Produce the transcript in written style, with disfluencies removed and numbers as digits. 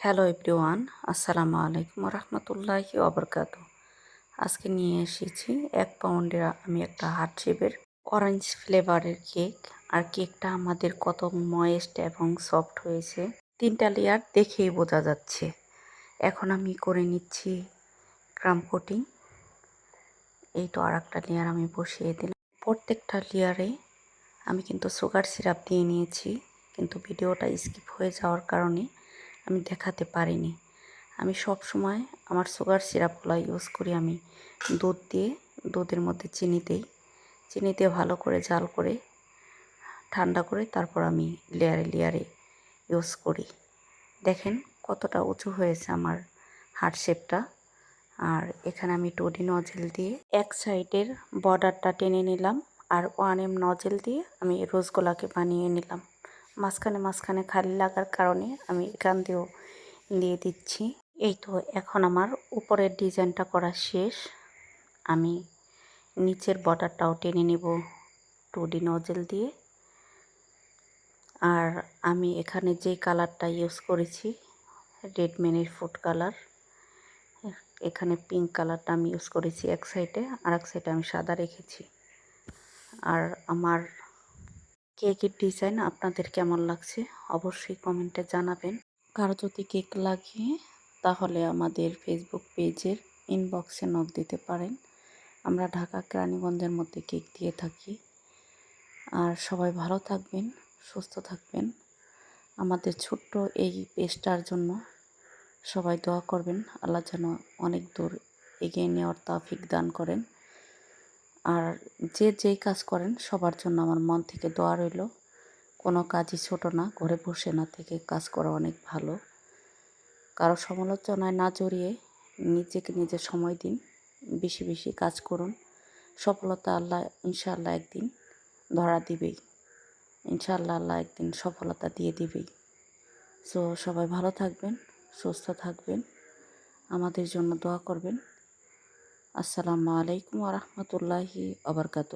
Hello everyone, আসসালামু আলাইকুম রহমতুল্লাহি ওবরকাত। আজকে নিয়ে এসেছি 1 পাউন্ডের আমি একটা হার্ট শেপের অরেঞ্জ ফ্লেভারের কেক। আর কেকটা আমাদের কত ময়েস্ট এবং সফট হয়েছে, 3টা লেয়ার দেখেই বোঝা যাচ্ছে। এখন আমি করে নিচ্ছি ক্রাম কোটিং। এই তো আর একটা লেয়ার আমি বসিয়ে দিলাম। প্রত্যেকটা লেয়ারে আমি কিন্তু সুগার সিরাপ দিয়ে নিয়েছি, কিন্তু ভিডিওটা স্কিপ হয়ে যাওয়ার কারণে আমি দেখাতে পারিনি। আমি সব সময় আমার সুগার সিরাপগুলো ইউজ করি আমি দুধ দিয়ে, দুধের মধ্যে চিনি দিই, চিনি দিয়ে ভালো করে জাল করে ঠান্ডা করে তারপর আমি লেয়ারে লেয়ারে ইউজ করি। দেখেন কতটা উঁচু হয়েছে আমার হার্ট শেপটা। আর এখানে আমি 2D নজেল দিয়ে এক সাইডের বর্ডারটা টেনে নিলাম, আর 1M নজেল দিয়ে আমি রোজগুলাকে বানিয়ে নিলাম। মাঝখানে খালি লাগার কারণে আমি এখান দিয়েও দিয়ে দিচ্ছি। এই তো এখন আমার উপরের ডিজাইনটা করা শেষ। আমি নিচের বর্ডারটাও টেনে নেব 2D নজেল দিয়ে। আর আমি এখানে যে কালারটা ইউজ করেছি রেডম্যানের ফুড কালার, এখানে পিঙ্ক কালারটা আমি ইউজ করেছি এক সাইডে, আর এক সাইডে আমি সাদা রেখেছি। আর আমার কেকের ডিজাইন আপনাদের কেমন লাগছে অবশ্যই কমেন্টে জানাবেন। কারো যদি কেক লাগে তাহলে আমাদের ফেসবুক পেজের ইনবক্সে নক দিতে পারেন। আমরা ঢাকা কেরানীগঞ্জের মধ্যে কেক দিয়ে থাকি। আর সবাই ভালো থাকবেন, সুস্থ থাকবেন। আমাদের ছোট্ট এই পেজটার জন্য সবাই দোয়া করবেন, আল্লাহ যেন অনেক দূর এগিয়ে নেওয়ার তৌফিক দান করেন। আর যে যেই কাজ করেন সবার জন্য আমার মন থেকে দোয়া রইল। কোনো কাজই ছোট না, ঘরে বসে না থেকে কাজ করা অনেক ভালো। কারো সমালোচনায় না জড়িয়ে নিজেকে নিজে সময় দিন, বেশি বেশি কাজ করুন। সফলতা আল্লাহ ইনশাআল্লাহ একদিন ধরা দিবেই। ইনশাআল্লাহ আল্লাহ একদিন সফলতা দিয়ে দিবেই। সো সবাই ভালো থাকবেন, সুস্থ থাকবেন, আমাদের জন্য দোয়া করবেন। আসসালামু আলাইকুম ওয়া রাহমাতুল্লাহি ওয়া বারাকাতুহু।